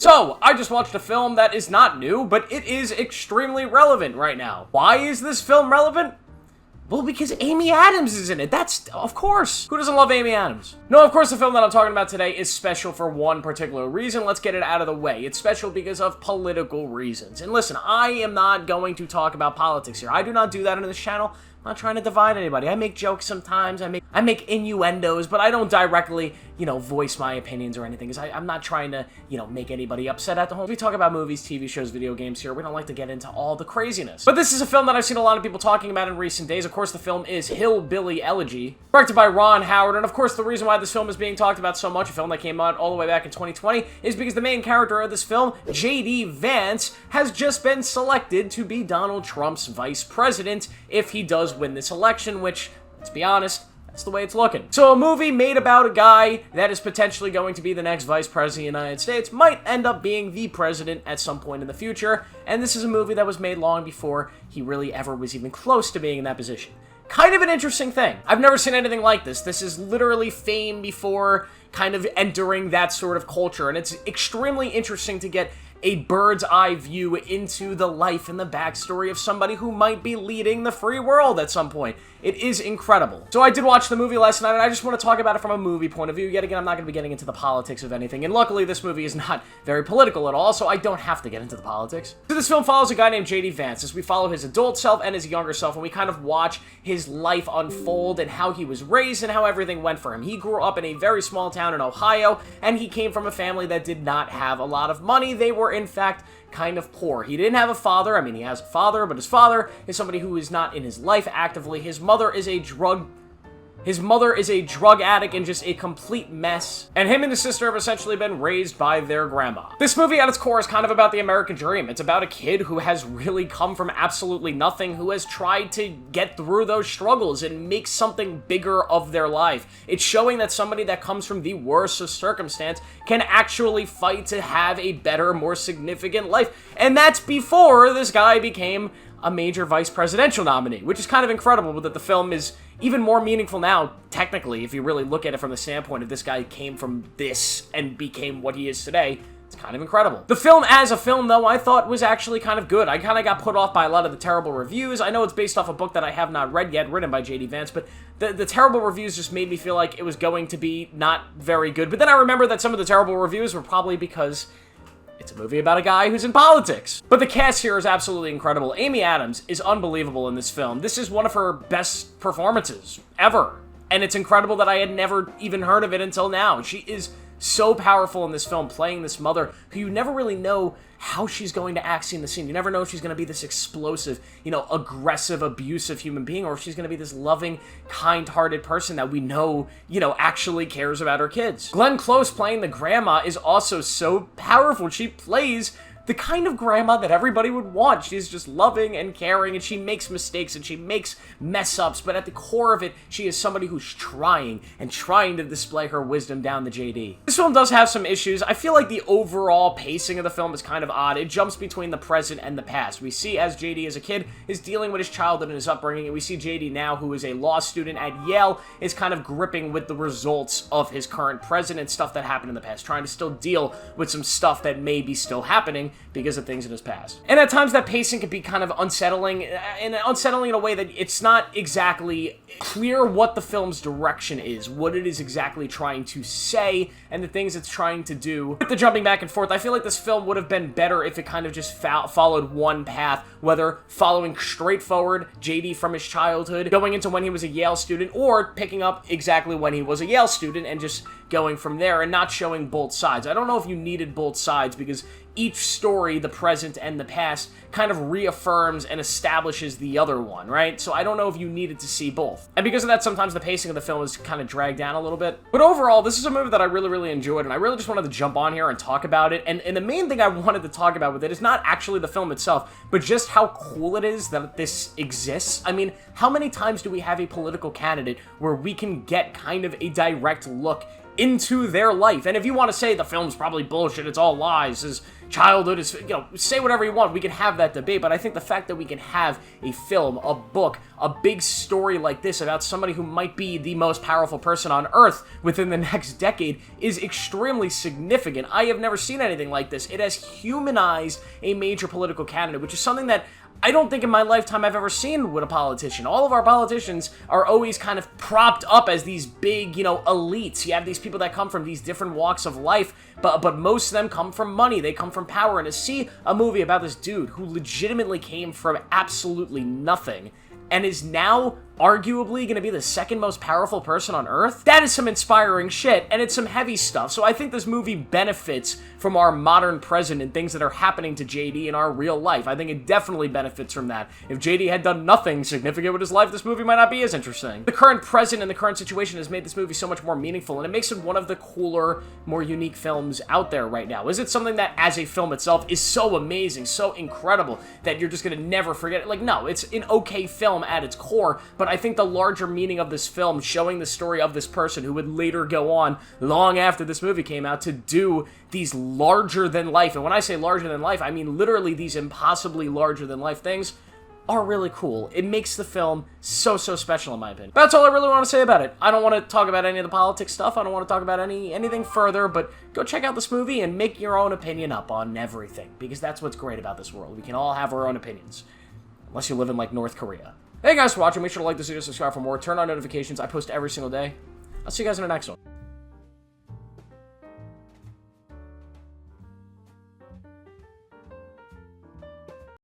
So, I just watched a film that is not new, but it is extremely relevant right now. Why is this film relevant? Well, because Amy Adams is in it. That's, of course. Who doesn't love Amy Adams? No, of course, the film that I'm talking about today is special for one particular reason. Let's get it out of the way. It's special because of political reasons. And listen, I am not going to talk about politics here. I do not do that on this channel. I'm not trying to divide anybody. I make jokes sometimes, I make innuendos, but I don't directly, voice my opinions or anything, because I'm not trying to, make anybody upset at the home. We talk about movies, TV shows, video games here. We don't like to get into all the craziness. But this is a film that I've seen a lot of people talking about in recent days. Of course, the film is Hillbilly Elegy, directed by Ron Howard, and of course, the reason why this film is being talked about so much, a film that came out all the way back in 2020, is because the main character of this film, J.D. Vance, has just been selected to be Donald Trump's vice president if he does win this election, which, let's be honest, that's the way it's looking. So a movie made about a guy that is potentially going to be the next vice president of the United States might end up being the president at some point in the future, and this is a movie that was made long before he really ever was even close to being in that position. Kind of an interesting thing. I've never seen anything like this. This is literally fame before kind of entering that sort of culture, and it's extremely interesting to get a bird's eye view into the life and the backstory of somebody who might be leading the free world at some point. It is incredible. So I did watch the movie last night, and I just want to talk about it from a movie point of view. Yet again, I'm not going to be getting into the politics of anything, and luckily this movie is not very political at all, so I don't have to get into the politics. So this film follows a guy named J.D. Vance, as we follow his adult self and his younger self, and we kind of watch his life unfold and how he was raised and how everything went for him. He grew up in a very small town in Ohio, and he came from a family that did not have a lot of money. They were, in fact, kind of poor. He didn't have a father. I mean, he has a father, but his father is somebody who is not in his life actively. His mother is a drug addict and just a complete mess. And him and his sister have essentially been raised by their grandma. This movie at its core is kind of about the American dream. It's about a kid who has really come from absolutely nothing, who has tried to get through those struggles and make something bigger of their life. It's showing that somebody that comes from the worst of circumstance can actually fight to have a better, more significant life. And that's before this guy became a major vice presidential nominee, which is kind of incredible that the film is even more meaningful now, technically, if you really look at it from the standpoint of this guy came from this and became what he is today. It's kind of incredible. The film as a film, though, I thought was actually kind of good. I kind of got put off by a lot of the terrible reviews. I know it's based off a book that I have not read yet, written by J.D. Vance, but the terrible reviews just made me feel like it was going to be not very good. But then I remember that some of the terrible reviews were probably because it's a movie about a guy who's in politics. But the cast here is absolutely incredible. Amy Adams is unbelievable in this film. This is one of her best performances ever. And it's incredible that I had never even heard of it until now. She is so powerful in this film, playing this mother who you never really know how she's going to act in the scene. You never know if she's going to be this explosive, aggressive, abusive human being, or if she's going to be this loving, kind-hearted person that we know, actually cares about her kids. Glenn Close playing the grandma is also so powerful. She plays the kind of grandma that everybody would want. She's just loving and caring, and she makes mistakes, and she makes mess-ups, but at the core of it, she is somebody who's trying to display her wisdom down the JD. This film does have some issues. I feel like the overall pacing of the film is kind of odd. It jumps between the present and the past. We see as JD as a kid is dealing with his childhood and his upbringing, and we see JD now, who is a law student at Yale, is kind of gripping with the results of his current president, stuff that happened in the past, trying to still deal with some stuff that may be still happening because of things in his past. And at times that pacing can be kind of unsettling, and unsettling in a way that it's not exactly clear what the film's direction is, what it is exactly trying to say, and the things it's trying to do. With the jumping back and forth, I feel like this film would have been better if it kind of just followed one path, whether following straightforward JD from his childhood, going into when he was a Yale student, or picking up exactly when he was a Yale student and just going from there and not showing both sides. I don't know if you needed both sides, because each story, the present and the past, kind of reaffirms and establishes the other one, right? So I don't know if you needed to see both. And because of that, sometimes the pacing of the film is kind of dragged down a little bit. But overall, this is a movie that I really enjoyed, and I really just wanted to jump on here and talk about it. And the main thing I wanted to talk about with it is not actually the film itself, but just how cool it is that this exists. I mean, how many times do we have a political candidate where we can get kind of a direct look into their life? And if you want to say the film's probably bullshit, it's all lies, as childhood is, you know, say whatever you want, we can have that debate, but I think the fact that we can have a film, a book, a big story like this about somebody who might be the most powerful person on Earth within the next decade is extremely significant. I have never seen anything like this. It has humanized a major political candidate, which is something that I don't think in my lifetime I've ever seen with a politician. All of our politicians are always kind of propped up as these big, you know, elites. You have these people that come from these different walks of life, but most of them come from money. They come from power. And to see a movie about this dude who legitimately came from absolutely nothing and is now arguably going to be the second most powerful person on Earth, that is some inspiring shit, and it's some heavy stuff. So I think this movie benefits from our modern present and things that are happening to JD in our real life. I think it definitely benefits from that. If JD had done nothing significant with his life, this movie might not be as interesting. The current present and the current situation has made this movie so much more meaningful, and it makes it one of the cooler, more unique films out there right now. Is it something that, as a film itself, is so amazing, so incredible, that you're just gonna never forget it? Like, no, it's an okay film at its core, but I think the larger meaning of this film, showing the story of this person who would later go on, long after this movie came out, to do these larger-than-life, and when I say larger-than-life, I mean literally these impossibly larger-than-life things, are really cool. It makes the film so special in my opinion. But that's all I really want to say about it. I don't want to talk about any of the politics stuff. I don't want to talk about anything further, but go check out this movie and make your own opinion up on everything, because that's what's great about this world. We can all have our own opinions. Unless you live in, like, North Korea. Hey guys for watching, make sure to like this video, subscribe for more, turn on notifications. I post every single day. I'll see you guys in the next one.